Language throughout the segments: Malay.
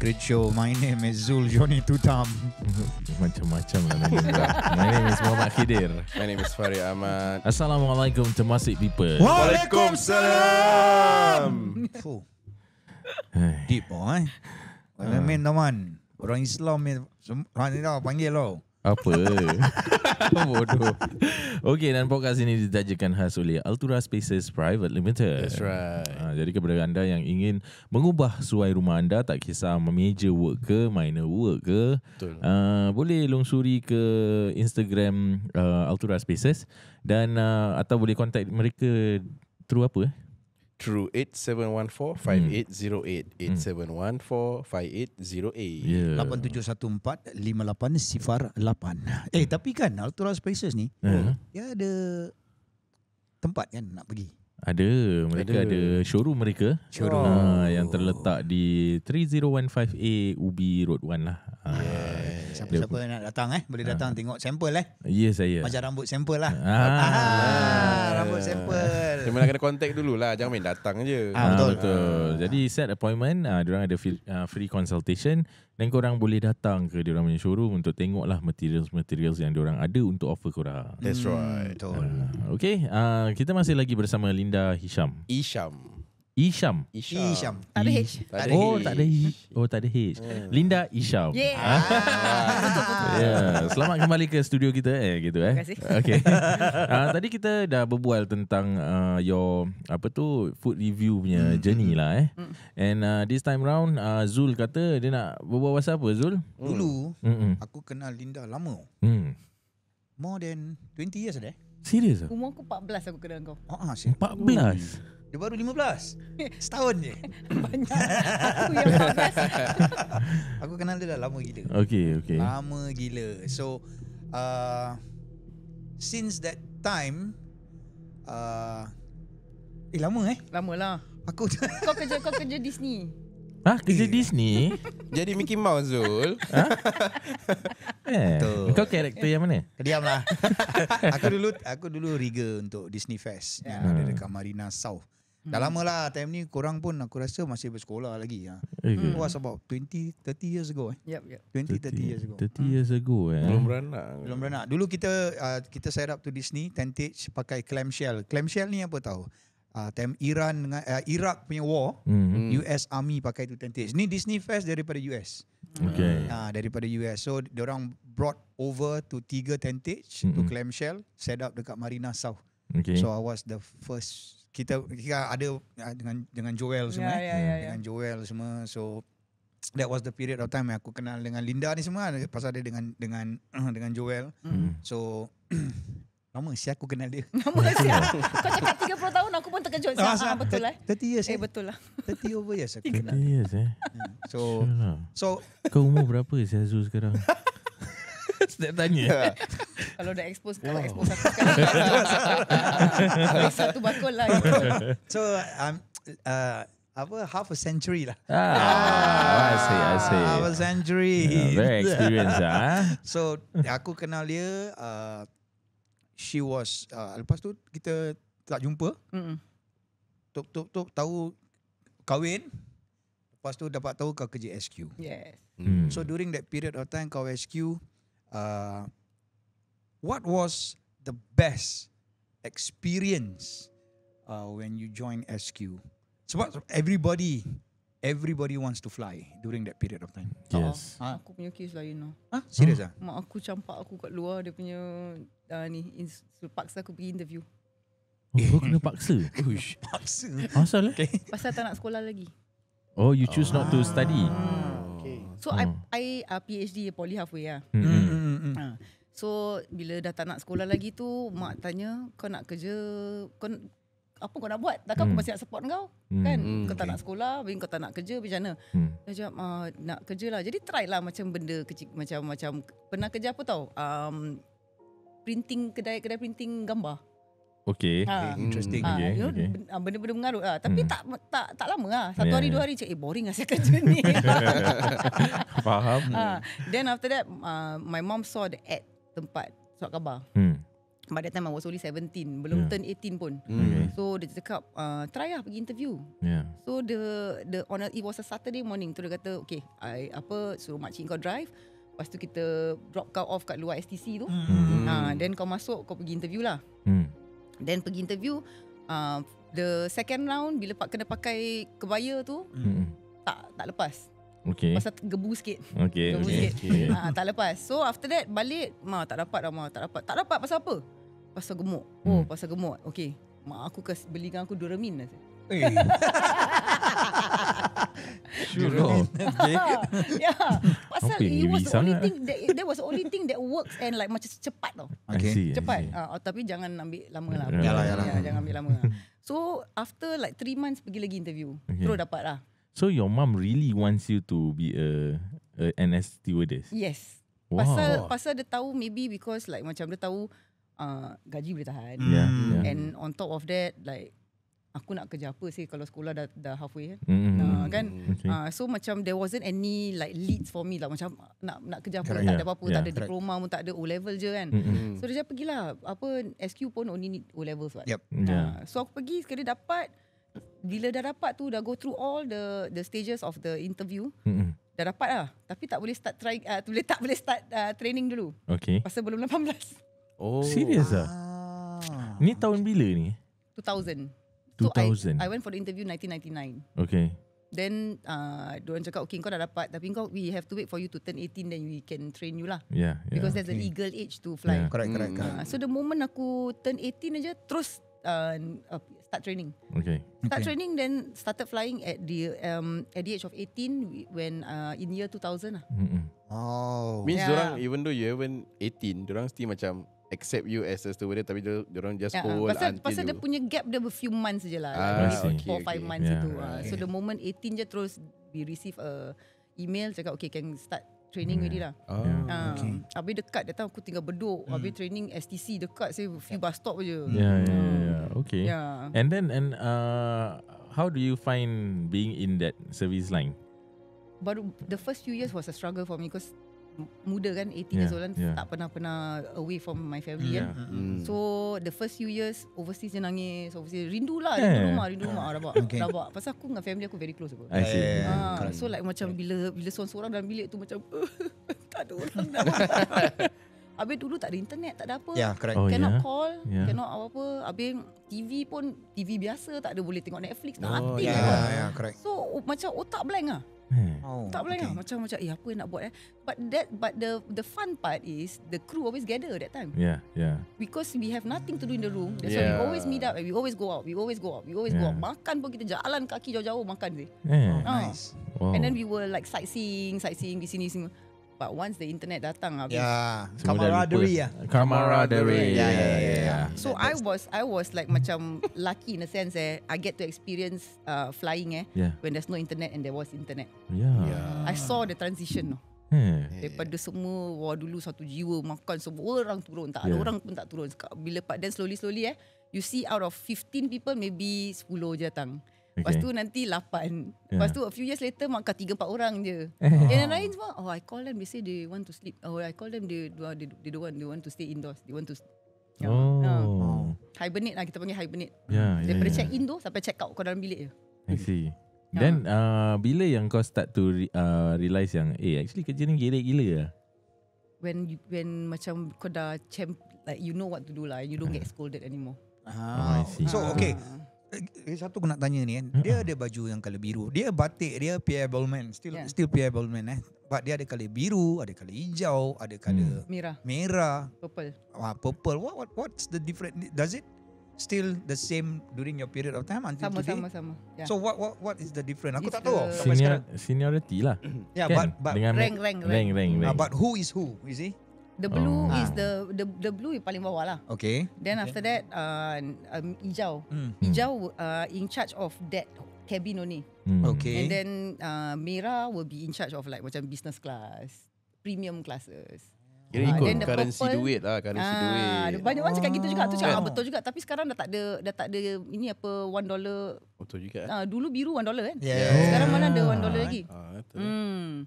Street Show. My name is Zul Johnny Tutam. Macam-macam lah nama dia. My name is Muhammad Khidir. My name is Farid Ahmad. Assalamualaikum Temasek people. Waalaikumsalam. Fuh. Deep boy. Main teman. Orang Islam ni panggil lo. Apa? Bodoh. Okey, dan podcast ini ditajakan khas oleh Altura Spaces Private Limited. That's right. Jadi kepada anda yang ingin mengubah suai rumah anda, tak kisah major work ke, minor work ke, boleh lungsuri ke Instagram Altura Spaces dan atau boleh contact mereka through apa? True 8714-5808 8714-5808. 8714-5808. Tapi kan Altura Spaces ni dia ada tempat kan nak pergi. Ada, mereka ada showroom mereka. Yang terletak di 3015A Ubi Road 1 lah. Siapa-siapa nak datang boleh datang tengok sampel Ya, saya. Macam rambut sampel lah. Rambut sampel. Memang kena contact dulu lah. Jangan main datang je. Betul. Jadi set appointment, diorang ada free consultation dan korang boleh datang ke diorang punya showroom untuk tengok lah materials yang diorang ada untuk offer korang. That's right. Betul. Okay, kita masih lagi bersama Linda Hisham. Isham. Tak ada H. Tak ada H. Tak ada H. Linda Isham. Selamat kembali ke studio kita gitu Terima kasih. Okay. Tadi kita dah berbual tentang your food review punya journey lah And this time round Zul kata dia nak berbual pasal apa, Zul? Dulu aku kenal Linda lama. More than 20 years ada. Serius ah? Umur aku 14 aku kenal kau. 14. Dia baru 15. Setahun je. Banyak. Aku yang 14. Aku kenal dia dah lama gila. Okay. Lama gila. So since that time lama Lama lah. Aku Kau kerja Disney. Kerja Disney? Jadi Mickey Mouse, Zul. Kau karakter yang mana? diamlah. Aku dulu riga untuk Disney Fest yang ada dekat Marina South. Dah lama lah time ni, korang pun aku rasa masih bersekolah lagi. It was about 20-30 years ago. Yep. 20-30 years ago. 30 years ago Belum beranak. Dulu kita set up to Disney Tentage pakai clamshell. Clamshell ni apa tahu? Time Iran dengan Iraq punya war, US Army pakai tu tentage. Ni Disney Fest daripada US. Okay. Daripada US. So diorang brought over to 3 tentage to clamshell, set up dekat Marina South. Okay. So I was the first. Kita ada dengan Joel semua. Dengan Joel semua. So that was the period of time yang aku kenal dengan Linda ni semua pasal dia dengan Joel. So lama aku kenal dia. Lama siap. Kau cakap 30 tahun aku pun terkejut. Betul 30 years. Betul lah. 30 over years aku 30 years So kau umur berapa Zul sekarang? Setiap tanya. Kalau dah expose satu sekali. Satu bakul lah. So half a century lah. I see. Half a century. Very experienced So aku kenal dia. She was lepas tu kita tak jumpa. Tok tahu kahwin. Lepas tu dapat tahu kau kerja SQ. Yes. So during that period of time kau SQ, what was the best experience when you join SQ? Sebab everybody wants to fly during that period of time. Yes. Aku punya case lain lah. Serius ah? Mak aku campak aku kat luar dia punya paksa aku pergi interview. Kau kena paksa? Paksa. Asal Pasal tak nak sekolah lagi. Oh, you choose not to study. So I PhD poly halfway lah. So bila dah tak nak sekolah lagi tu, mak tanya, kau nak kerja, apa kau nak buat? Takkan aku masih nak support kau? Kan? Kau tak nak sekolah, kau tak nak kerja, macam mana? Dia cakap, nak kerja lah. Jadi try lah macam benda kecil, macam pernah kerja apa tau? Printing, kedai printing gambar. Okay. Interesting. Benda-benda mengarut lah. Tapi tak lama lah. 1 hari 2 hari cakap, boring lah saya kerja ni. Faham. Then after that, my mom saw the ad tempat surat khabar. By that time I was only 17, belum turn 18 pun. Okay. So dia cakap try lah pergi interview. Yeah. So it was a Saturday morning. Tu dia kata okay, suruh makcik kau drive. Lepas tu kita drop kau off kat luar STC tu. Then kau masuk, kau pergi interview lah. Then pergi interview, the second round bila kena pakai kebaya tu, tak lepas. Okay. Pasal gebu sikit. Okay. Gebu Okay. sikit. Tak lepas. So after that balik, tak dapat pasal apa? Pasal gemuk. Pasal gemuk. Okay. Mak aku belikan aku Duramin lah. Sure. Okay. Pasal Apa it was heavy the only sangat? thing that was the only thing that works and like macam cepat tau. I see. Cepat. Tapi jangan ambil lama lah. Yalah. Jangan ambil lama lah. So after like 3 months pergi lagi interview. Okay. Terus dapat lah. So your mum really wants you to be a NS stewardess? Yes. Wow. Pasal dia tahu maybe because like macam dia tahu gaji boleh tahan. Yeah. And on top of that like aku nak kerja apa sih kalau sekolah dah halfway kan. Kan? Okay. So macam there wasn't any like leads for me lah. Macam nak kerja apa, Correct. tak ada apa-apa, Yeah. tak ada diploma pun, tak ada O-level je kan. So dia cakap pergilah, SQ pun only need O-levels what. Yep. Yeah. So aku pergi sekali dapat. Bila dah dapat tu, dah go through all the stages of the interview. Dah dapat lah. Tapi tak boleh start training dulu. Okay. Pasal belum 18. Oh. Serious ah? Ni tahun bila ni? 2000. 2000. So I went for the interview 1999. Okay. Then diorang cakap okay kau dah dapat, tapi we have to wait for you to turn 18 then we can train you lah. Yeah. Because there's a legal age to fly. Yeah. Correct. So the moment aku turn 18 aja terus start training. Okay. Start training then started flying at the age of 18 when in year 2000 lah. Oh. Means Yeah. dorang even though you haven't 18, dorang still macam accept you as a stewardess, tapi dorang just hold until Pasal dia you. punya gap dia a few months je lah. I Like see. 4-5 months Yeah. itu. So the moment 18 je terus we receive a email cakap okay can start training already lah. Habis dekat, that time aku tinggal Bedok. Habis training STC dekat, saya few bus stop je. Yeah. Okay. Yeah. And then how do you find being in that service line? Baru the first few years was a struggle for me because muda kan, 18 years old kan, tak pernah away from my family kan. So the first few years overseas je nangis, overseas rindu lah, rindu rumah. Rabak. Pasal aku dengan family aku very close apa. I see. So like macam bila seorang-seorang dalam bilik tu macam tak ada orang dah. Habis dulu tak ada internet, tak ada apa. Yeah, correct. Cannot call, Yeah. cannot apa-apa. Habis TV pun TV biasa, tak ada boleh tengok Netflix, nothing. Yeah, correct. So macam otak blank lah. Oh, Tak boleh lah. Macam apa yang nak buat But the fun part is the crew always gather that time. Yeah. Because we have nothing to do in the room. That's why we always meet up and we always go out. Go out. Makan pun kita jalan kaki jauh-jauh makan je. Nice. Wow. And then we were like sightseeing di sini semua. But once the internet datang habis. Yeah. Semua dah lupa. Camaraderie. Yeah. So I was like macam lucky in a sense I get to experience flying when there's no internet and there was internet. Yeah. I saw the transition. Daripada semua dulu satu jiwa makan, semua orang turun, tak ada orang pun tak turun. Bila then slowly you see out of 15 people maybe 10 je datang. Lepas tu nanti 8. Lepas tu a few years later makan 3-4 orang je. And lain semua I call them, they say they want to sleep. I call them they want to stay indoors. They want to hibernate lah, kita panggil hibernate. Daripada check in tu sampai check out kau dalam bilik je. I see. Then bila yang kau start to realise yang actually kerja ni gerek gila lah. When macam kau dah like you know what to do lah, you don't get scolded anymore. I see. So okay. Satu aku nak tanya ni kan. Dia ada baju yang colour biru. Dia batik dia Pierre Balmain. Still Pierre Balmain But dia ada colour biru, ada colour hijau, ada colour merah, purple. Purple. What's the difference? Does it still the same during your period of time until today? Sama. Yeah. So what is the difference? Aku It's tak tahu. the- Sampai sekarang. Seniority lah. Yeah, Kan? but Dengan rank. but who is who? You see? The blue Oh. is the blue yang paling bawah lah. Okay. Then after that hijau. Hijau in charge of that cabin only. Okay. And then merah will be in charge of like macam business class, premium classes. Kira then ikut the currency purple- duit lah, currency duit. Banyak orang cakap gitu juga. Tu cakap betul juga. Tapi sekarang dah tak ada ini apa $1. Betul juga. Dulu biru $1 kan. Yeah. Sekarang mana ada $1 lagi. Betul.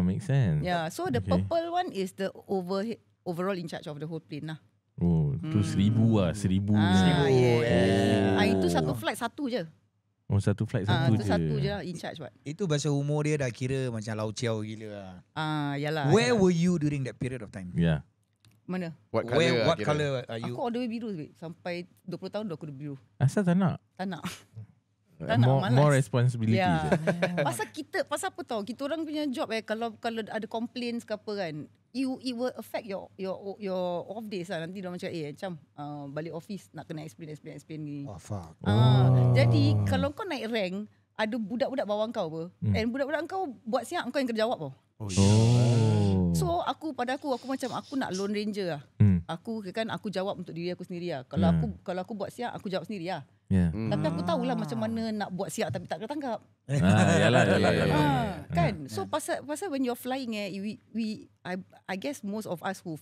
Makes sense. Yeah. So the Okay. purple one is the overall in charge of the whole plane lah. Oh, Tu 1,000 lah. 1,000. Itu satu flight satu je. Oh, satu flight satu je. Itu satu je lah, in charge what. Itu bahasa umur dia dah kira macam lau ciao gila lah. Yalah. Where were you during that period of time? Yeah. Mana? What colour? What colour are you? Aku all the way biru sampai 20 tahun dah aku dah biru. Asal tak nak? Tak nak. Tak nak, malas. More responsibility je. Pasal apa tau, kita orang punya job kalau ada complaints ke apa kan, it will affect your off days lah. Nanti dia macam macam balik office nak kena explain ni. Oh fuck. Jadi kalau kau naik rank, ada budak-budak bawah kau apa, and budak-budak kau buat siap, kau yang kena jawab tau. So aku macam aku nak lone ranger lah. Aku jawab untuk diri aku sendiri lah. Kalau aku buat siap, aku jawab sendiri lah. Yeah. Tapi aku tahulah macam mana nak buat siap tapi tak kena tangkap. Yalah. Kan. So pasal when you're flying I guess most of us who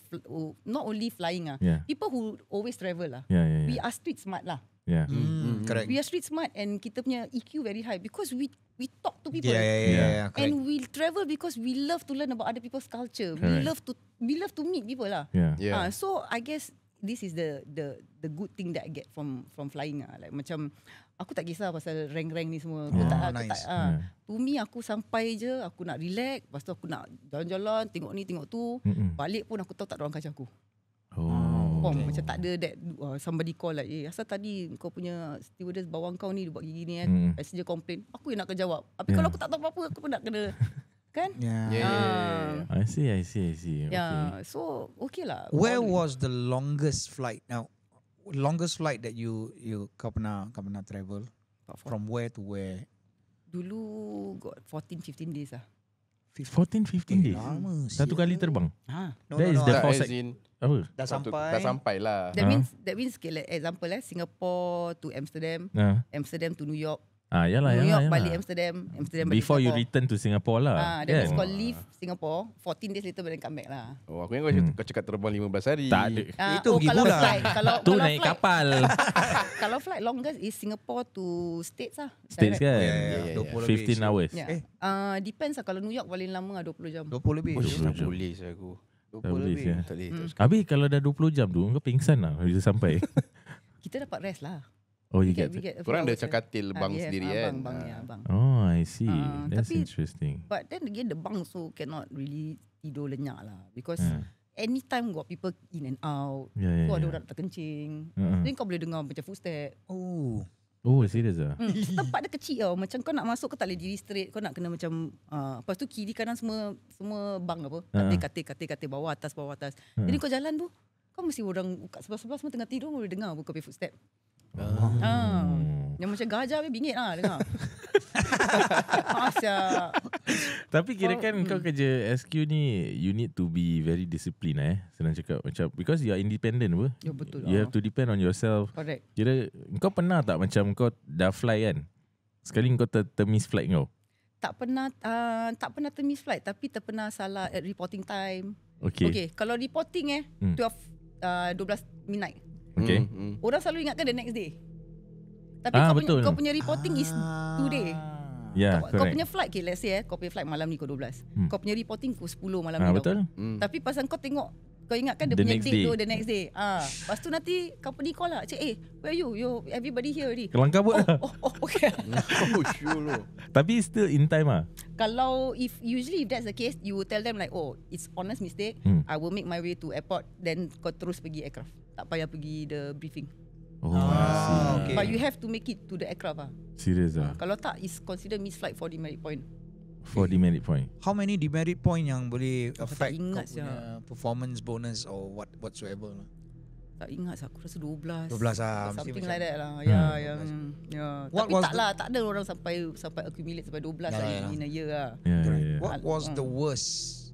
not only flying people who always travel lah. We are street smart lah. Yeah. Correct. We are street smart and kita punya EQ very high because we talk to people. Yeah. And we travel because we love to learn about other people's culture. We love to meet people lah. Yeah. So I guess this is the good thing that I get from flying lah. Like macam aku tak kisah pasal rank-rank ni semua. To me aku sampai je, aku nak relax, lepas tu aku nak jalan-jalan, tengok ni tengok tu. Balik pun aku tahu tak ada orang kacau aku. Macam tak ada that somebody call like, asal tadi kau punya stewardess bawa kau ni dia buat gini ni passenger complain, aku yang nak kena jawab. Tapi kalau aku tak tahu apa-apa, aku pun nak kena kan? I see. Yeah. So okay lah. Where was the longest flight? Now, longest flight that you kau pernah travel from where to where? Dulu got 14-15 days lah. 14-15 days. Lama. Satu kali terbang. That is the force. Apa? Dah sampai lah. That means okay, like example Singapore to Amsterdam, Amsterdam to New York. Yalah. New York balik Amsterdam balik Before Singapore. you return to Singapore lah. That means kau leave Singapore 14 days later baru come back lah. Aku ingat kau cakap terbang 15 hari. Tak ada. Itu pergi bulan. Tu naik kapal. Kalau flight longest is Singapore to States lah. States kan? 20 15 hours. Depends lah. Kalau New York paling lama 20 jam. 20 lebih. Tak boleh aku. 20 lebih. Tak boleh. Habis kalau dah 20 jam tu, kau pingsan lah bila sampai. Kita dapat rest lah. You get korang ada macam katil bang sendiri kan? Bang. Oh, I see. That's tapi, interesting. But then again, the bang so cannot really tidur lenyak lah. Because anytime got people in and out. So ada orang terkencing. Then kau boleh dengar macam footstep. Oh, serious lah? Tempat dia kecil tau. Macam kau nak masuk, kau tak boleh diri straight. Kau nak kena macam lepas tu kiri kanan semua bang apa. Katil bawah atas. Jadi kau jalan tu, kau mesti orang kat sebelah-sebelah semua tengah tidur, boleh dengar kau punya footstep. Yang macam gajah bingit lah dengar. Tapi kira kan kau kerja SQ ni, you need to be very disciplined senang cakap macam, because you are independent apa. Ya betul. You have to depend on yourself. Correct. Kira kau pernah tak macam kau dah fly kan, sekali kau termiss flight kau? Tak pernah termiss flight, tapi terpernah salah at reporting time. Okay, kalau reporting 12 midnight. Okay. Orang selalu ingatkan the next day. Tapi kau punya reporting is today. Kau punya flight, let's say kau punya flight malam ni pukul 12. Kau punya reporting pukul 10 malam ni. Betul. Tapi pasal kau tengok, kau ingatkan dia punya date tu the next day. Lepas tu nanti company call lah, cik, where are you? Everybody here already. Kelangkah buat lah. Okay. Sure. Tapi still in time lah. Kalau usually if that's the case, you will tell them like, it's honest mistake. I will make my way to airport, then kau terus pergi aircraft. Tak payah pergi the briefing. Okay. But you have to make it to the aircraft lah. Serious lah. Kalau tak, is considered missed flight for demerit point. For demerit point. How many demerit point yang boleh affect kau ingat punya performance bonus or whatsoever lah? Tak ingat, aku rasa 12 lah. something like that lah. Tapi tak ada orang sampai accumulate sampai 12 in a year lah. What was the worst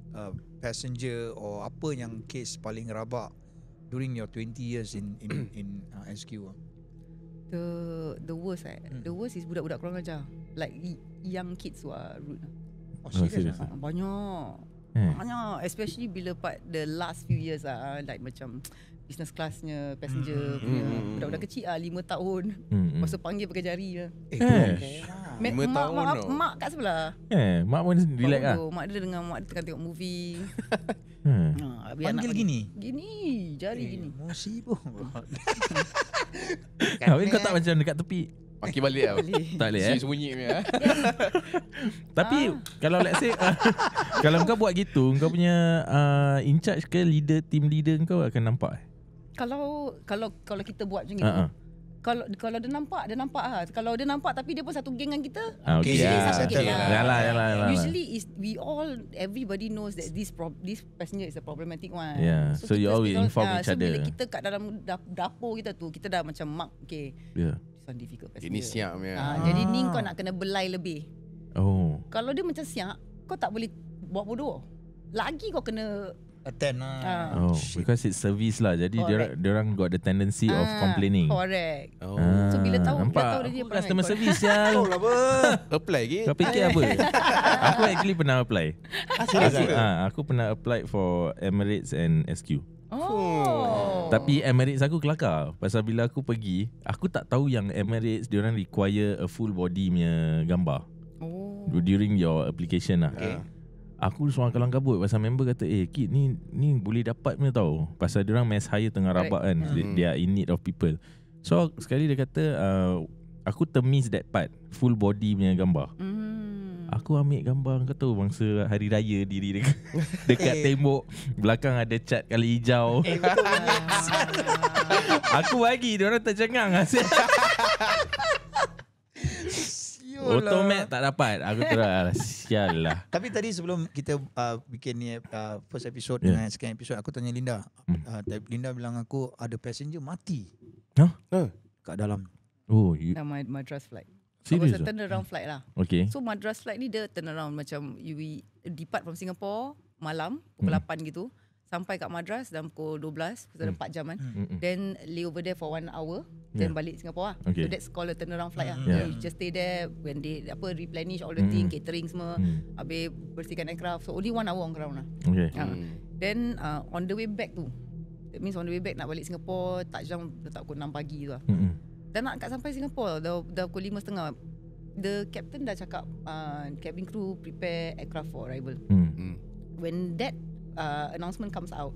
passenger or apa yang case paling rabak during your 20 years in SQ? The worst the worst is budak-budak kurang ajar. Like young kids who are rude. Serious? Banyak, especially bila the last few years like macam business classnya passenger punya budak-budak kecil 5 tahun. Masa panggil pakai jari lah. 5 tahun mak kat sebelah. Mak pun relax lah. Mak dia tengah tengok movie. Panggil gini. Gini, jari gini. Musibah. Kau tak macam dekat tepi. Pakai balik lah. Tak boleh Sunyi punya. Tapi kalau let's say kalau kau buat gitu, kau punya in charge ke team leader kau akan nampak. Kalau kita buat macam gitu. Kalau dia nampak lah. Kalau dia nampak tapi dia pun satu geng dengan kita. Okay. Satu geng lah. Yalah. Usually everybody knows that this passenger is a problematic one. Yeah. So you always inform each other. So bila kita kat dalam dapur kita tu, kita dah macam mark, okay. Yeah. This one difficult passenger. Ini siap punya. Jadi ni kau nak kena belai lebih. Oh. Kalau dia macam siap, kau tak boleh buat bodoh. Lagi kau kena attend lah. Oh, because it's service lah. Jadi diorang got the tendency of complaining. Correct. So bila tahu nampak dia customer service ya. Tahu lah apa. Apply lagi. Kau fikir apa? Aku actually pernah apply. Aku pernah apply for Emirates and SQ. Tapi Emirates aku kelakar. Pasal bila aku pergi, aku tak tahu yang Emirates diorang require a full body punya gambar during your application lah. Aku seorang kalang kabut pasal member kata Kid ni boleh dapat punya tau. Pasal diorang mass hire tengah rabak kan. They are in need of people. So sekali dia kata aku termiss that part, full body punya gambar. Aku ambil gambar, kau tahu bangsa hari raya diri dekat tembok, belakang ada cat kala hijau. Aku bagi diorang tercengang. Automat tak dapat. Aku terus sial lah. Tapi tadi sebelum kita bikin ni first episode dengan second episode, aku tanya Linda. Linda bilang aku ada passenger mati. Kat dalam. Oh, Madras flight. Serious? It was a turnaround flight lah. Okay. So Madras flight ni dia turnaround macam we depart from Singapore malam pukul 8 gitu. Sampai kat Madras dalam pukul 12, pasal 4 jam kan. Then lay over there for 1 hour, then balik Singapore lah. So that's called a turnaround flight lah. You just stay there when they replenish all the thing, catering semua, habis bersihkan aircraft. So only 1 hour on ground lah. Okay. Then on the way back tu, that means on the way back nak balik Singapore, touchdown letak pukul 6 pagi tu lah. Dan nak kat sampai Singapore dah pukul 5.30. The captain dah cakap cabin crew prepare aircraft for arrival. When that announcement comes out,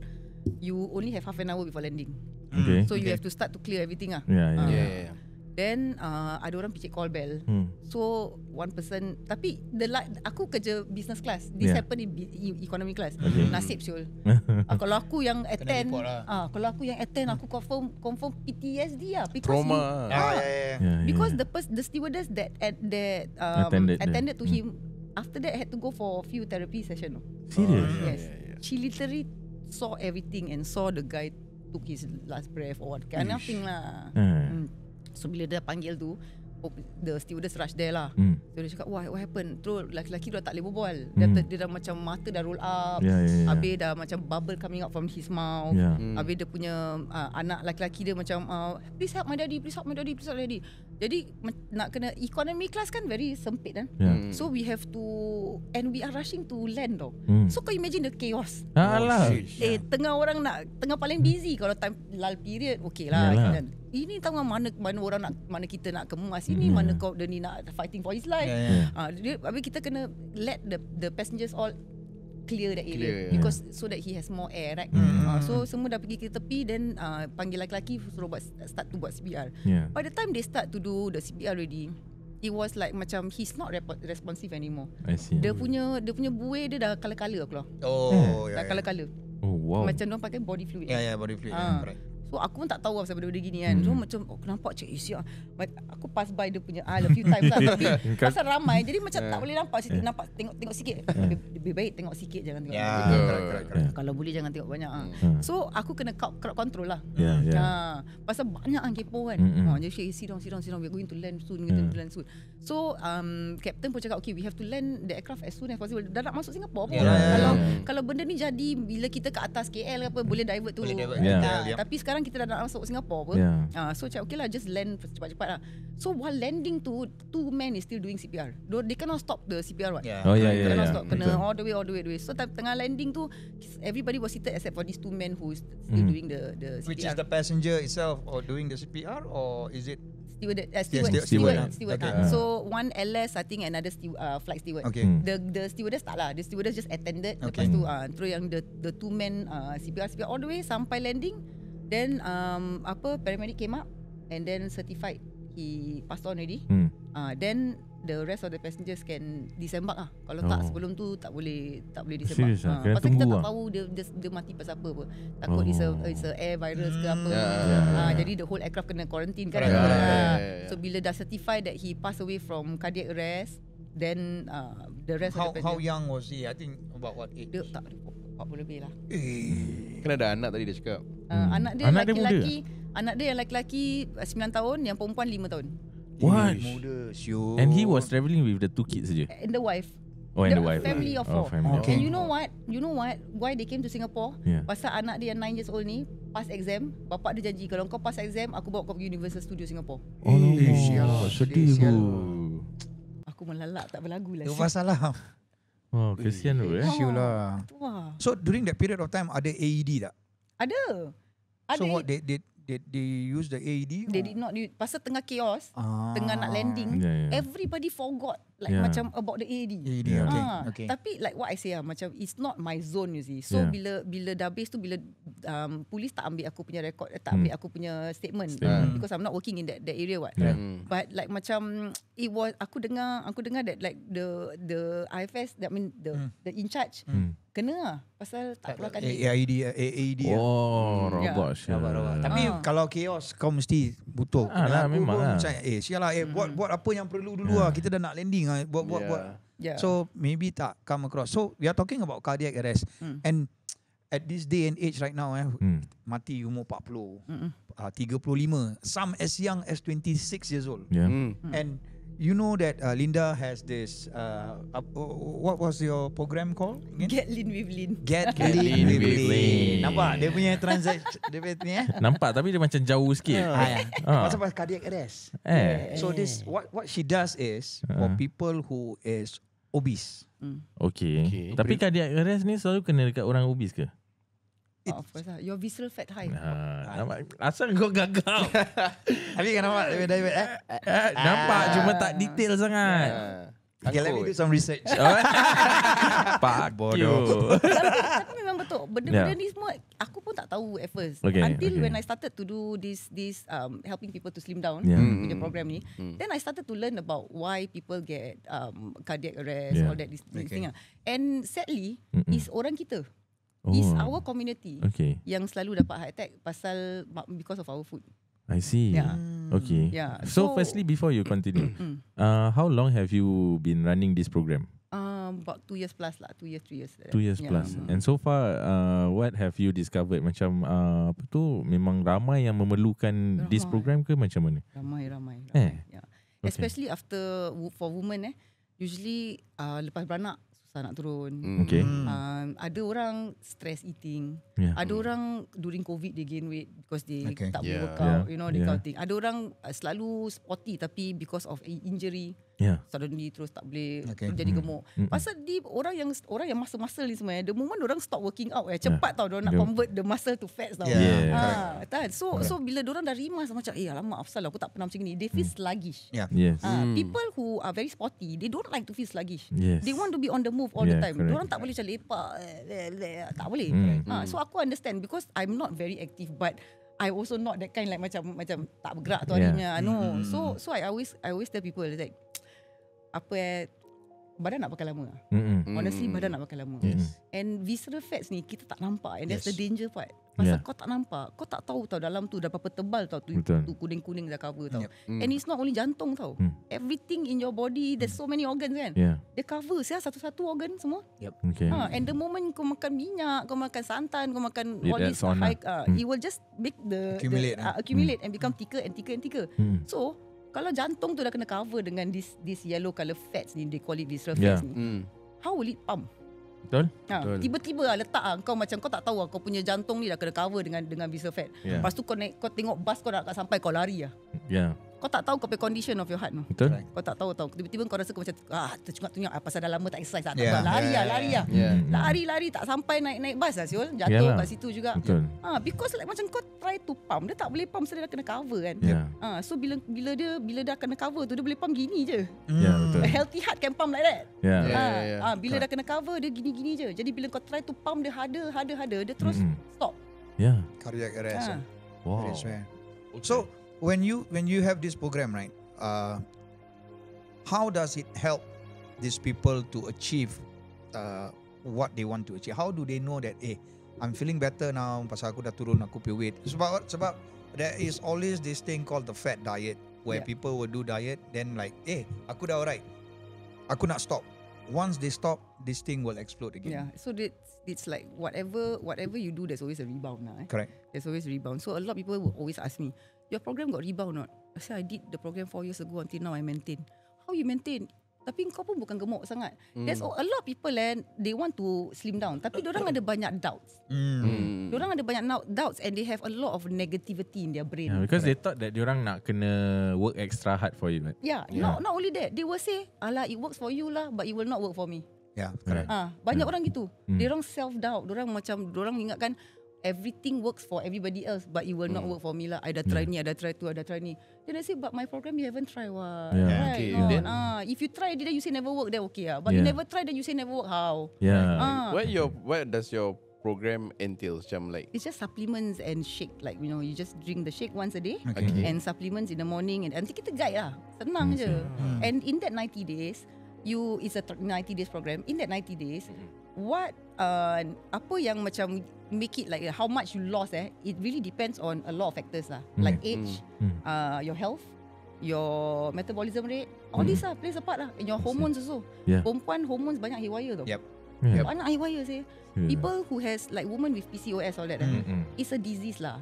you only have half an hour before landing. Okay. So you have to start to clear everything lah. Yeah. Then ada orang picit call bell. So one person, tapi aku kerja business class. This happen in economy class. Nasib Syul. Kalau aku yang attend, kalau aku yang attend, aku confirm PTSD lah. Trauma. Because the stewardess that attended to him, after that had to go for a few therapy session. Serious? Yes. She literally saw everything and saw the guy took his last breath or what kind of thing lah. So bila dia panggil tu, the stewardess rush there lah. So dia cakap, what happened? Terus lelaki dia tak boleh berbual. Dia dah macam mata dah roll up. Habis dah macam bubble coming out from his mouth. Habis dia punya anak lelaki dia macam please help my daddy, please help my daddy, please help my daddy. Jadi nak kena economy class kan very sempit kan. So we have to, and we are rushing to land tau. So kau imagine the chaos. Tengah paling busy. Kalau time lull period okay lah kan. Ini tahu mana orang mana kita nak kemas ini, mana kau dia ni nak fighting for his life. Habis kita kena let the passengers all clear that area because so that he has more air, right? So semua dah pergi ke tepi, then panggil lelaki suruh start to buat CPR. By the time they start to do the CPR already, it was like macam he's not responsive anymore. I see. Dia punya buih dia dah color-color keluar. Dah color-color. Oh wow. Macam dia pakai body fluid. Body fluid. Correct. So aku pun tak tahu pasal benda-benda gini kan. So macam nampak cik Isya. Aku pass by dia punya a few times lah. Tapi pasal ramai, jadi macam tak boleh nampak. Nampak tengok sikit. Lebih baik tengok sikit, jangan tengok banyak. Kalau boleh jangan tengok banyak. So aku kena crowd control lah. Pasal banyak yang kepo kan. Jadi sit down, we are going to land soon. So captain pun cakap, okay, we have to land the aircraft as soon as possible. Dah nak masuk Singapore pun. Kalau benda ni jadi bila kita ke atas KL apa, boleh divert tu. Tapi sekarang kita dah nak masuk Singapore apa. So cakap okay lah, just land cepat-cepat lah. So while landing tu, 2 men is still doing CPR. They cannot stop the CPR what. Cannot stop. Kena all the way. So tengah landing tu, everybody was seated except for these 2 men who is still doing the CPR. Which is the passenger itself or doing the CPR, or is it Steward. Okay. So one LS, I think another flight steward. Okay. The stewardess tak lah. The stewardess just attended. Okay. Lepas tu terus yang the two men CPR all the way sampai landing. Then paramedic came up and then certified he passed on already. Then the rest of the passengers can disembark lah. Kalau tak sebelum tu tak boleh disembark. Serius lah, kena pasal kita tunggu tak lah. tahu dia mati pasal apa. Takut it's a air virus ke apa. Jadi the whole aircraft kena quarantine kan. So bila dah certify that he passed away from cardiac arrest, then the rest of the How young was he? I think about what age? dia tak 40 lebih lah. Kan ada anak tadi dia cakap. Anak dia Anak dia lelaki, anak dia yang lelaki 9 tahun, yang perempuan 5 tahun. What? Muda, sure. And he was travelling with the 2 kids saja. And the wife. Oh, and the wife. Family of 4. family. Okay. And you know what? Why they came to Singapore? Yeah. Pasal anak dia yang 9 years old ni pass exam. Bapak dia janji kalau kau pass exam, aku bawa kau pergi Universal Studio Singapore. Oh no. sial. Sedih Sial. bu. Aku melalak tak berlagu lah. Itu masalah. Oh, kesian tu Sure lah. Wah. So during that period of time, ada AED tak? Ada. So what they use the AED? They did not use. Pasal tengah chaos, tengah nak landing, Yeah. everybody forgot like Yeah. macam about the AED. AED, okay. Tapi like what I say macam it's not my zone, you see. So Yeah. bila dah habis tu, bila polis tak ambil aku punya record, tak ambil aku punya statement. Because I'm not working in that area what. Yeah. But like macam it was, aku dengar that like the IFS, that mean the in charge kena lah pasal tak keluarkan duit. AED. Oh, rabak Yeah. sial. Tapi kalau chaos kau mesti butuh. Lah, Aku memang pun lah. macam sial lah, buat apa yang perlu dulu lah. Kita dah nak landing lah. Buat. Yeah. So maybe tak come across. So we are talking about cardiac arrest. And at this day and age right now, mati umur 40, 35, some as young as 26 years old. Yeah. And you know that Linda has this, what was your program called again? Get lean with lean. Get Lean lean with with lean. lean. Nampak dia punya transaction, dia punya Nampak tapi dia macam jauh sikit. Pasal cardiac arrest. So this what she does is for people who is obese. Okay. Tapi cardiac arrest ni selalu kena dekat orang obes ke? Of course lah. Your visceral fat high. Nampak. Asal kau gagap. Tapi kan nampak David Nampak cuma tak detail sangat. Okay, let me do some research. Pak Bodoh. Tapi memang betul. Benda-benda ni semua aku pun tak tahu at first. Until when I started to do this helping people to slim down in the program ni, then I started to learn about why people get cardiac arrest, all that this thing. And sadly, is orang kita. Is our community yang selalu dapat heart attack because of our food. I see. Yeah. Okay. Yeah. So firstly, before you continue, how long have you been running this program? About 2 years plus lah. 2 years, 3 years. 2 years plus. And so far, what have you discovered? Macam apa tu? Memang ramai yang memerlukan this program ke macam mana? Ramai. Yeah. Okay. Especially after for women usually lepas beranak susah nak turun. Okay. Ada orang stress eating. Yeah. Ada orang during COVID they gain weight because they tak boleh work Yeah. out, you know, that kind of thing. Ada orang selalu sporty tapi because of injury, suddenly terus tak boleh jadi gemuk. Pasal orang yang muscle ni semua, the moment orang stop working out cepat tau orang nak convert the muscle to fats tau. So bila orang dah rimas macam alamak afsal aku tak pernah macam ni, they feel sluggish. Yes. People who are very sporty, they don't like to feel sluggish. Yes. They want to be on the move all the time. correct. Diorang tak boleh macam lepak, tak boleh. So aku understand because I'm not very active, but I also not that kind like macam tak bergerak tu harinya. No. So I always tell people like badan nak pakai lama. Honestly badan nak pakai lama. And visceral fats ni kita tak nampak, and that's the danger part. Pasal kau tak nampak, kau tak tahu tau dalam tu dah berapa tebal tau tu kuning-kuning dah cover tau. And it's not only jantung tau. Everything in your body, there's so many organs kan. Dia cover satu-satu organ semua. Okay. And the moment kau makan minyak, kau makan santan, kau makan all that's this on high, it will just make accumulate and become thicker and thicker and thicker. So kalau jantung tu dah kena cover dengan this yellow colour fats ni, they call it visceral fats ni, how will it pump? Betul? Tiba-tiba letak kau macam kau tak tahu kau punya jantung ni dah kena cover dengan visceral fat. Lepas tu kau tengok bas kau dah sampai kau lari . kau tak tahu kau punya condition of your heart. Betul. Kau tak tahu. Tiba-tiba kau rasa kau macam tercungap-tungap pasal dah lama tak exercise tak. Yeah. Lari. Lari tak sampai naik bas lah siul. Jatuh kat situ juga. Betul. Because like macam kau try to pump, dia tak boleh pump sebab dia dah kena cover kan. So bila dah kena cover tu dia boleh pump gini je. Betul. A healthy heart can pump like that. Bila dah kena cover dia gini-gini je. Jadi bila kau try to pump dia harder, dia terus stop. Cardiac arrest. Wow. Okay. So when you have this program, right? How does it help these people to achieve what they want to achieve? How do they know that I'm feeling better now pasal aku dah turun aku punya weight? Sebab there is always this thing called the fat diet where people will do diet then like aku dah alright. Aku nak stop. Once they stop, this thing will explode again. So it's like whatever you do, there's always a rebound now. Correct. There's always a rebound. So a lot of people will always ask me, your program got rebound or not? I say I did the program 4 years ago until now I maintain. How you maintain? Tapi kau pun bukan gemuk sangat. There's a lot of people they want to slim down. Tapi diorang ada banyak doubts. Diorang ada banyak doubts and they have a lot of negativity in their brain. Because they thought that diorang nak kena work extra hard for it. Right? Not only that. They will say, alah it works for you lah but it will not work for me. Correct. Banyak orang gitu. Diorang self-doubt. Diorang ingatkan everything works for everybody else but it will not work for me lah. I dah try ni, I dah try tu, I dah try ni. Then I say, but my program you haven't tried what? Right? Okay. If you try then you say never work, then okay lah. But you never try then you say never work, how? What does your program entail? Macam like it's just supplements and shake. Like you just drink the shake once a day and supplements in the morning. And nanti kita guide lah. Senang je. And in that 90 days, it's a 90 days program. In that 90 days, what apa yang macam make it like how much you lost it really depends on a lot of factors lah. Like age, your health, your metabolism rate, all this plays a part lah. And your hormones also. Perempuan hormones banyak haywire tau. Banyak haywire saya. People who has like women with PCOS all that it's a disease lah.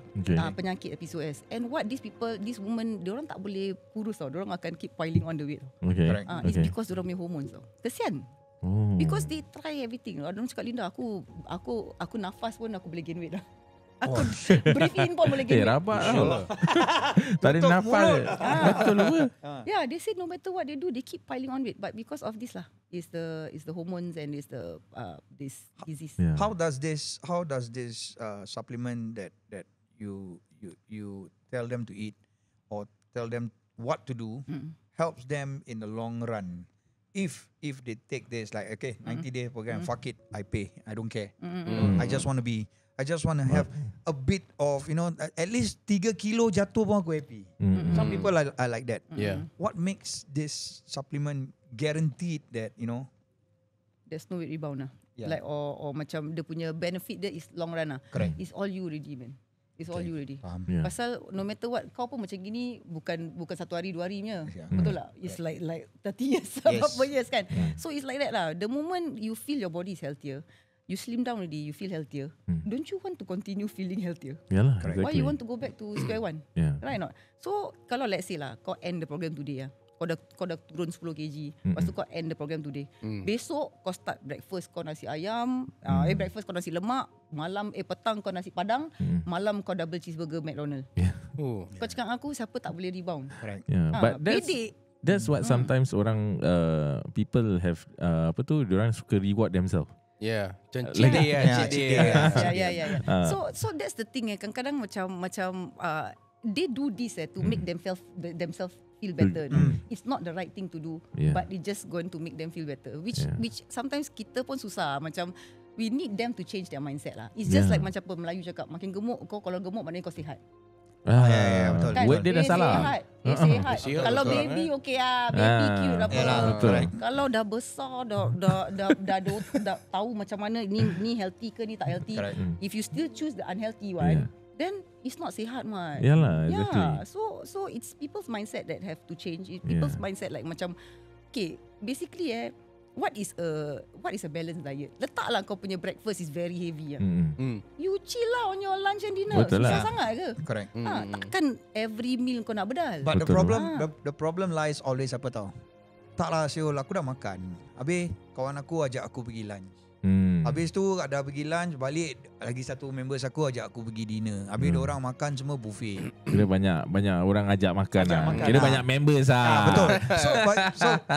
Penyakit PCOS. And what these women, diorang tak boleh kurus tau. Diorang akan keep piling on the weight tau. It's because diorang punya hormones tau. Kesian. Because they try everything. Orang cakap, Linda, aku nafas pun aku boleh gain weight lah. Aku breathe in pun boleh gain weight. Rabak lah. Tak ada nafas. Betul apa? They say no matter what they do, they keep piling on weight. But because of this lah, is the hormones and is the this disease. How does this supplement that you tell them to eat or tell them what to do helps them in the long run? If they take this like 90-day program, fuck it, I pay, I don't care. I just want to have a bit of at least 3 kilo jatuh pun aku happy. Some people are like that. What makes this supplement guaranteed that there's no weight rebound lah. Like or macam dia punya benefit dia is long run lah. Correct. It's all you already, man. It's all you already. Pasal no matter what, kau pun macam gini bukan 1 hari 2 hari punya. Betul tak? It's like 30 years, berapa years kan. So it's like that lah. The moment you feel your body is healthier, you slim down already, you feel healthier. Don't you want to continue feeling healthier? Yalah, Why you want to go back to square one? Right not? So kalau let's say lah, kau end the program today kau dah turun 10 kg. Lepas tu kau end the program today. Besok kau start breakfast kau nasi ayam, breakfast kau nasi lemak, petang kau nasi padang, malam kau double cheeseburger McDonald. Kau cakap aku siapa tak boleh rebound? But that's what sometimes orang people have diorang suka reward themselves. Cheat day. So that's the thing kadang-kadang macam they do this to make themselves feel better. It's not the right thing to do, but it's just going to make them feel better. Which sometimes kita pun susah. Macam we need them to change their mindset lah. It's just like macam Melayu cakap, makin gemuk kau, kalau gemuk maknanya kau sihat. Betul. Kan? Dia dah salah. Sihat. Kalau baby okay baby cute apa. Betul. Kalau dah besar dah tahu macam mana ni healthy ke ni tak healthy. If you still choose the unhealthy one, then it's not sihat man. Yalah, exactly. So it's people's mindset that have to change. People's mindset like macam basically what is a balanced diet? Letaklah kau punya breakfast is very heavy. You chill lah on your lunch and dinner. Betul susah lah. sangat ke? Correct. Takkan every meal kau nak bedal. But Betul. the problem lies always apa tau? Tak lah Syul, aku dah makan. Habis kawan aku ajak aku pergi lunch. Habis tu dah pergi lunch, balik lagi satu members aku ajak aku pergi dinner. Habis orang makan semua buffet. Kira banyak orang ajak makan lah. makan Kira lah. banyak members lah. Betul. So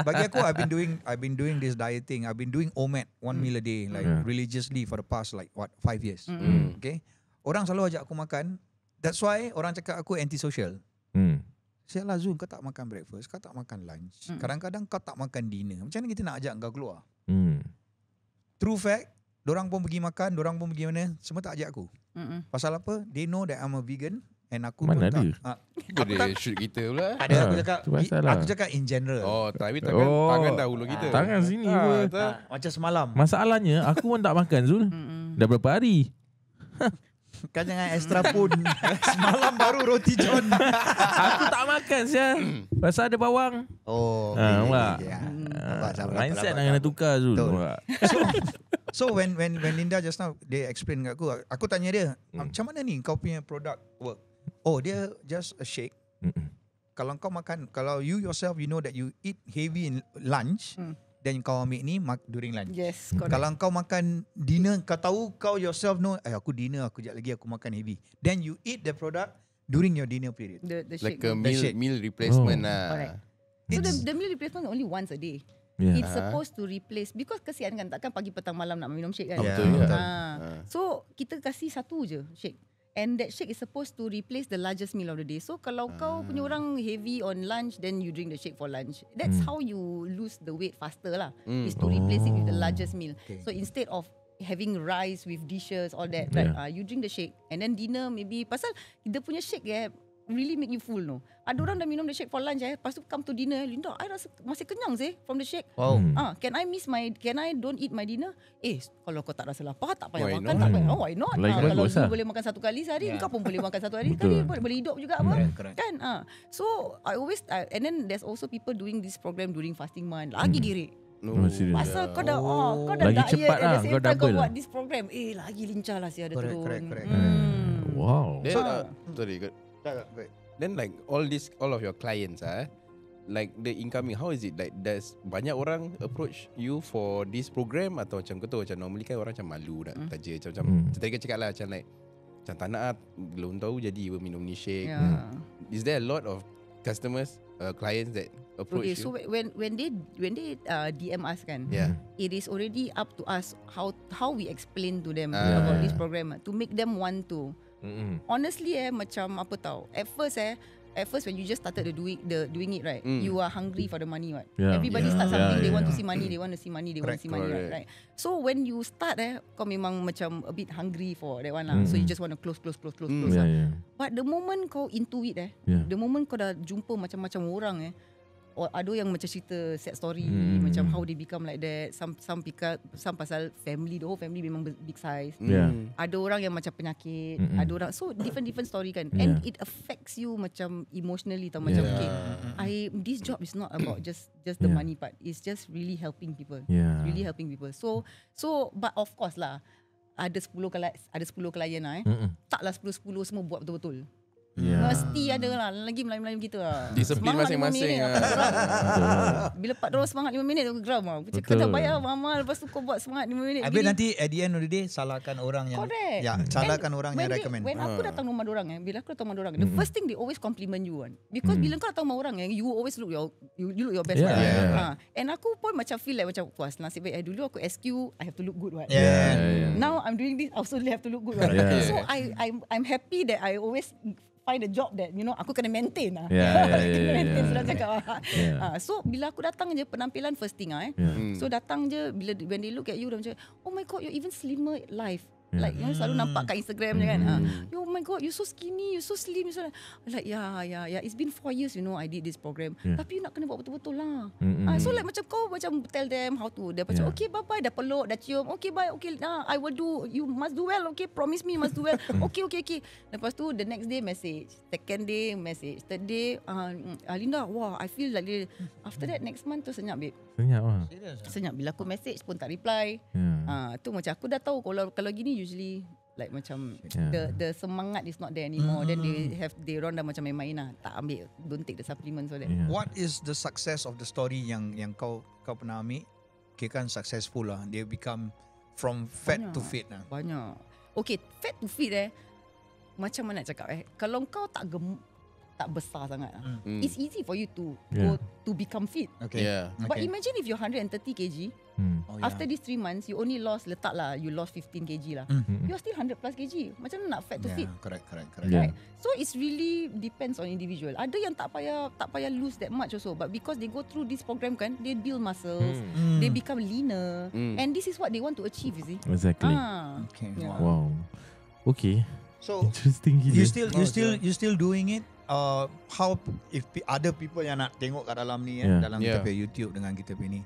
bagi aku I've been doing this dieting. I've been doing OMAD 1 meal a day like religiously for the past like 5 years. Okay. Orang selalu ajak aku makan. That's why orang cakap aku antisocial. Sialah Zul, kau tak makan breakfast, kau tak makan lunch. Kadang-kadang kau tak makan dinner. Macam mana kita nak ajak kau keluar? True fact, dorang pun pergi makan, dorang pun pergi mana, semua tak ajak aku. Pasal apa? They know that I'm a vegan and aku Mana pun ada? Kau dia shoot kita pula. Ada, tu pasal lah. aku cakap in general. Tapi tangan dahulu kita. Tangan sini pun. Macam semalam. Masalahnya aku pun tak makan Zul. Dah berapa hari? Kan jangan extra pun. Semalam baru roti john. Aku tak makan sia. Pasal ada bawang. Oh, nampak? Mindset Mindset nak kena tukar Zul. Nampak? So when Linda just now they explain kat aku tanya dia, macam mana ni kau punya product work? Oh, dia just a shake. Kalau kau makan, kalau you yourself you know that you eat heavy in lunch, then kau ambil ni during lunch. Yes, correct. Kalau kau makan dinner, kau tahu kau yourself know, aku dinner aku sekejap lagi aku makan heavy. Then you eat the product during your dinner period. The Like shake. a shake. meal replacement Correct. So the meal replacement only once a day. Yeah. It's supposed to replace, because kesian kan, takkan pagi petang malam nak minum shake kan. Yeah, betul. So kita kasih satu je shake. And that shake is supposed to replace the largest meal of the day. So kalau kau punya orang heavy on lunch, then you drink the shake for lunch. That's how you lose the weight faster lah. Is to replace it with the largest meal. Okay. So instead of having rice with dishes, all that, right? You drink the shake. And then dinner maybe, pasal dia punya shake really make you full, no. Ada orang dah minum the shake for lunch lepas tu come to dinner, Linda, I rasa masih kenyang from the shake. Wow. Can I don't eat my dinner? Kalau kau tak rasa lapar, tak payah Why makan, not? tak payah. Why not? Like Kalau bagus you lah. boleh makan satu kali sehari, kau pun boleh makan satu hari Betul. sekali, boleh hidup juga apa. Correct. Kan? So I always and then there's also people doing this program during fasting month. Lagi girik. Oh, serious. Pasal kau dah kau dah Lagi diet cepat at lah, the same kau time kau double buat lah. this program. Lagi lincah lah dia Correct, turun. correct. Wow. Then, sorry, good. Correct. Then like all of your clients like the incoming, how is it? Like does banyak orang approach you for this program atau macam kau tahu macam normally kan orang macam malu nak taja macam tadi kau cakap lah macam like macam tak nak belum tahu jadi minum ni shake. Yeah. Is there a lot of customers, clients that approach Okay, you? so when they DM us kan, it is already up to us how we explain to them about this program to make them want to. Honestly macam apa tau, at first when you just started doing it, right, you are hungry for the money, right? Yeah. Everybody start something, they want to see money, they want to see money, Correct, right? So when you start kau memang macam a bit hungry for that one lah. So you just want to close lah. Yeah. But the moment kau into it the moment kau dah jumpa macam-macam orang or ada yang macam cerita sad story, macam how they become like that, some pasal family, the whole family memang big size. Ada orang yang macam penyakit, ada orang, so different story kan. And it affects you macam emotionally tau, macam okay, this job is not about just the money part, it's just really helping people. Yeah. It's really helping people. So but of course lah, ada 10 klien lah taklah 10 semua buat betul-betul. Yeah. Mesti ada lah. Lagi Melayu-Melayu kita lah. Disiplin Semangat 5 masing-masing minit, lah. aku geram. Bila Pak Dorang semangat 5 minit aku geram lah. Aku cakap kau tak payah Mama, lepas tu kau buat semangat 5 minit. Habis nanti at the end of the day salahkan orang yang Correct. salahkan orang yang recommend. When aku datang rumah dorang bila aku datang rumah dorang, the first thing they always compliment you kan. Because bila kau datang rumah orang you always look your best. And aku pun macam feel like macam puas nasib baik dulu aku SQ, I have to look good right. Now I'm doing this, I also have to look good right. So I'm happy that I always find a job that aku kena maintain lah. Kena maintain sudah cakap. So bila aku datang je penampilan first thing So datang je bila when they look at you dah macam, oh my god, you're even slimmer live. Like selalu nampak kat Instagram je kan. Oh my god, you so skinny, you so slim, you so like yeah. It's been 4 years I did this program. Tapi you nak kena buat betul-betul lah. So like macam kau macam tell them how to. Dia macam okay bye-bye, dah peluk, dah cium. Okay bye, okay I will do. You must do well, okay? Promise me you must do well. Okay. Lepas tu the next day message, second day message, third day Linda, wah I feel like after that next month tu senyap babe. Senyap lah. Senyap bila aku message pun tak reply. Tu macam aku dah tahu kalau gini usually like macam the semangat is not there anymore. Then they run dah macam main-main lah, tak ambil, don't take the supplements all that. What is the success of the story yang kau pernah ambil? Okay kan successful lah, they become from fat to fit lah. Banyak. Okay, fat to fit macam mana nak cakap kalau kau tak besar sangat it's easy for you to go to become fit. Okay. Yeah. But imagine if you're 130 kg, after these 3 months you only lost you lost 15 kg lah. You're still 100 plus kg. Macam mana nak fat to fit? Correct. Right? So it's really depends on individual. Ada yang tak payah lose that much also, but because they go through this program kan, they build muscles, they become leaner, and this is what they want to achieve, you see. Exactly. Okay. Yeah. Wow. Okay. So Interesting gila. you still doing it? How if other people yang nak tengok kat dalam ni dalam kita punya YouTube dengan kita punya ni,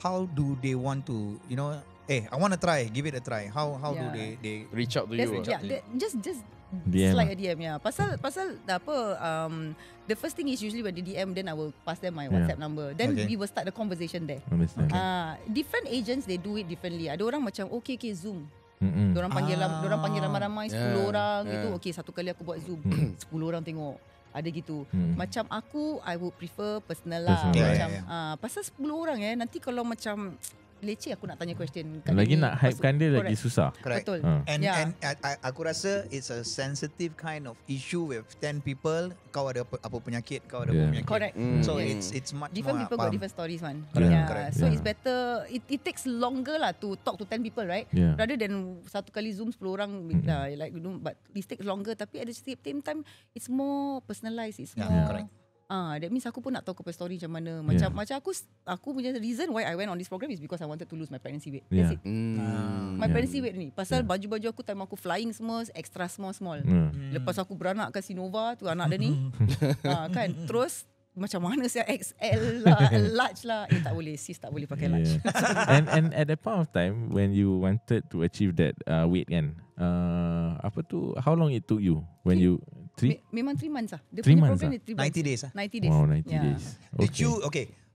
how do they want to, you know, I want to try, give it a try. How do they Reach out to you. Just DM slide a DM Pasal apa the first thing is usually when they DM, then I will pass them my WhatsApp number. Then we will start the conversation there. Different agents they do it differently. Ada orang macam okay Zoom. Dorang panggil ramai-ramai 10 orang gitu. Okay, satu kali aku buat Zoom 10 orang tengok. Ada gitu. Macam aku I would prefer personal lah. Macam pasal 10 orang nanti kalau macam leceh aku nak tanya question lagi nak hypekan dia lagi susah. Correct. Betul. And aku rasa it's a sensitive kind of issue with 10 people. Kau ada apa penyakit, kau ada apa penyakit. Correct. So it's much different more people got different stories man. Correct. So it's better it takes longer lah to talk to 10 people, right? Rather than satu kali Zoom 10 orang like you know, but it takes longer, tapi at the same time it's more personalized, it's more correct. That means aku pun nak tahu kau story macam mana. Macam aku punya reason why I went on this program is because I wanted to lose my pregnancy weight. That's it. My pregnancy weight ni. Pasal baju-baju aku time aku flying semua extra small. Lepas aku beranak kat Sinova tu anak dia ni. Kan. Terus macam mana saya XL lah, large lah. Tak boleh, sis tak boleh pakai large. and at that point of time when you wanted to achieve that weight kan, how long it took you when you memang 3 months lah. Dia 3 punya months program ni 3 months. 90 days 90 days. Wow, 90 days. Did you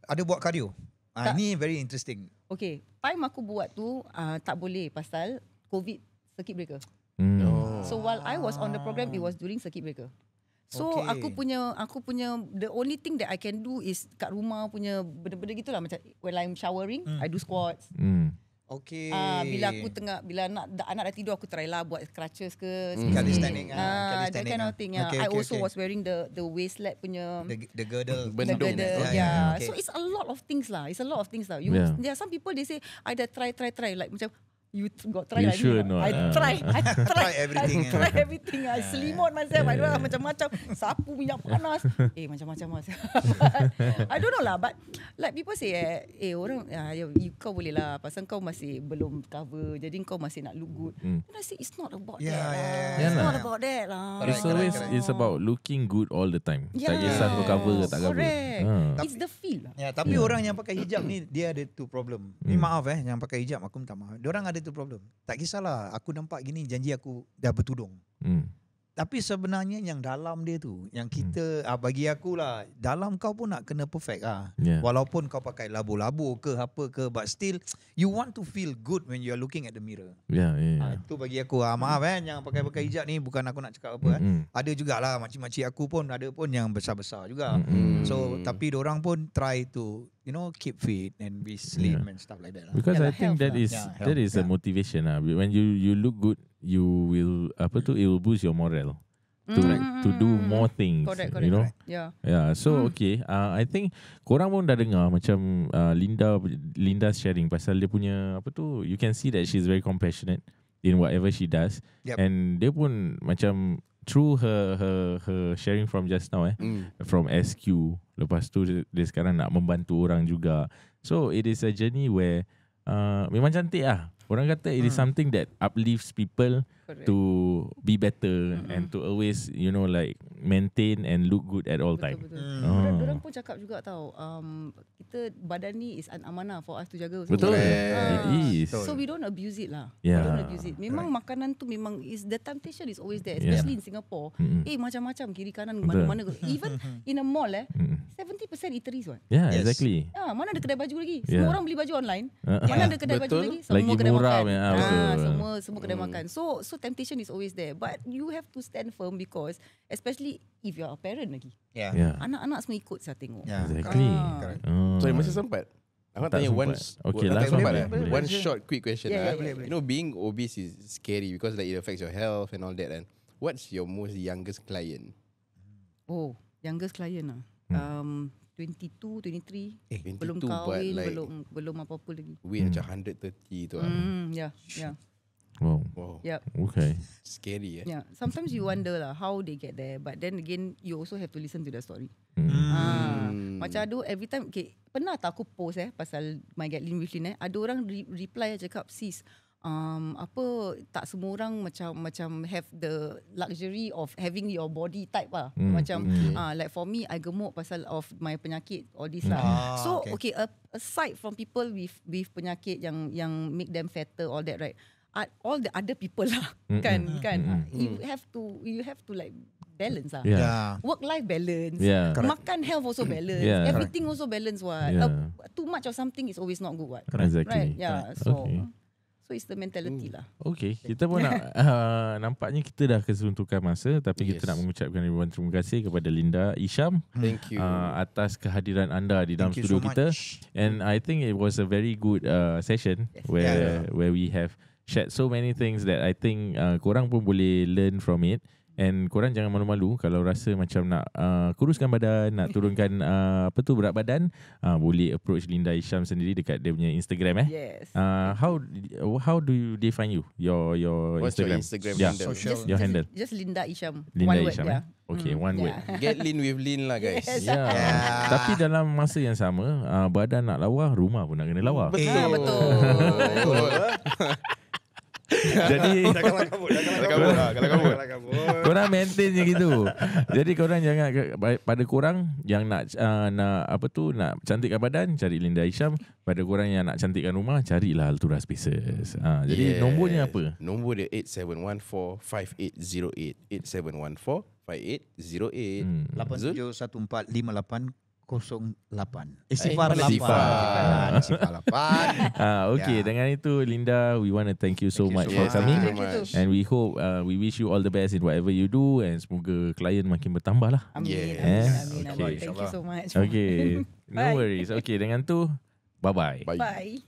ada buat cardio? Ini very interesting. Okay, time aku buat tu tak boleh pasal COVID circuit breaker. So while I was on the program, it was during circuit breaker. So aku punya the only thing that I can do is kat rumah punya benda-benda gitulah, macam when I'm showering, I do squats. Okay. Bila anak dah tidur, aku try lah buat crutches ke, calisthenics, that kind of thing. I also was wearing the waist lap punya the girdle. Yeah. So it's a lot of things lah. There are some people they say I dah try like macam you got try you lah. sure not? I try everything. try everything. I selimut myself. I don't know macam-macam. Sapu minyak panas. Macam-macam mas. I don't know lah. But like people say, orang kau boleh lah. Pasal kau masih belum cover. Jadi kau masih nak look good. And I say it's not about that lah. It's not about that lah. It's about looking good all the time. Tak kisah kau cover ke tak cover. It's the feel lah. Tapi orang yang pakai hijab ni, dia ada two problem. Ni maaf yang pakai hijab, aku minta maaf. Diorang ada tu problem. Tak kisahlah aku nampak gini, janji aku dah bertudung. Tapi sebenarnya yang dalam dia tu, yang kita bagi aku lah, dalam kau pun nak kena perfect lah. Walaupun kau pakai labo-labo ke apa ke, but still you want to feel good when you are looking at the mirror. Itu bagi aku. Maaf yang pakai hijab ni, bukan aku nak cakap apa. Ada jugalah makcik-makcik aku pun ada pun yang besar-besar juga. So tapi diorang pun try to keep fit and be slim and stuff like that lah. Because I think that is a motivation lah. When you look good, you will it will boost your morale to do more things. Correct. Yeah. So I think korang pun dah dengar macam Linda sharing pasal dia punya you can see that she's very compassionate in whatever she does. And dia pun macam through her sharing from just now from SQ, lepas tu dia sekarang nak membantu orang juga. So it is a journey where memang cantik lah. Orang kata it is something that uplifts people to be better and to always like maintain and look good at all time. Diorang pun cakap juga tau, kita badan ni is an amanah for us to jaga. Betul. It is. So we don't abuse it lah. Yeah. We don't abuse it. Memang makanan tu memang is the temptation is always there, especially in Singapore. Macam-macam kiri kanan mana-mana. Even in a mall 70% eateries what. Yeah, exactly. Mana ada kedai baju lagi? Semua orang beli baju online. Mana ada kedai baju lagi? Semua kedai makan. Semua kedai makan. So temptation is always there, but you have to stand firm because especially if you are a parent lagi. Anak-anak semua ikut saya tengok. Exactly. So masih sempat Aku nak Tak tanya sempat. Okay, last sempat one. lah. Boleh. One short quick question. Yeah, You know, being obese is scary because like it affects your health and all that. And what's your most youngest client? Oh, youngest client lah. 22, 23. 22, Belum but kahwin, like belum apa-apa lagi. weight macam 130 tu lah. Yeah. Wow. Wow. Yeah. Okay. Scary Yeah. Sometimes you wonder lah how they get there, but then again you also have to listen to the story. Macam ada every time, okay, pernah tak aku post pasal My Get Lean with Lean ada orang reply cakap, sis, apa tak semua orang macam have the luxury of having your body type lah. Macam like for me I gemuk pasal of my penyakit all this lah. So okay, aside from people with penyakit yang make them fatter all that, right? All the other people lah kan. You have to like balance lah. Yeah. Work life balance. Yeah. Makan health also balance. Yeah. Everything also balance what. Yeah. Too much of something is always not good what. Exactly. Right? Yeah. Okay. So it's the mentality lah. Okay, kita pun nak nampaknya kita dah kesuntukan masa, tapi kita nak mengucapkan ribuan terima kasih kepada Linda Isham. Thank you. Atas kehadiran anda di dalam Thank you studio so kita. much. And I think it was a very good session where we have shared so many things that I think korang pun boleh learn from it. And korang jangan malu-malu kalau rasa macam nak kuruskan badan, nak turunkan berat badan, boleh approach Linda Isham sendiri dekat dia punya Instagram Yes. How do they find you? Your What's your Instagram? Instagram Yeah. handle? Your handle. Just Linda Isham. Linda One word, Isham. yeah. Okay, one word. Get lean with lean lah guys. Yes. Yeah. Tapi dalam masa yang sama, badan nak lawa, rumah pun nak kena lawa. Betul. Jadi Dah kalah kabut. korang maintain je gitu. Jadi korang jangan, pada korang yang nak nak cantikkan badan, cari Linda Isham. Pada korang yang nak cantikkan rumah, carilah Altura Spaces. Jadi nombornya apa? Nombor dia 8714-5808. 8714-5808. 87145808. Istighfar 8. Okay, dengan itu Linda, we want to thank you so much for Thank coming. you so Thank you much. And we hope, we wish you all the best in whatever you do, and semoga klien makin bertambah lah. Amin. Yes. Amin. Okay. Thank you so much. Okay, no Bye. worries. Okay, dengan tu, bye-bye. Bye. Bye.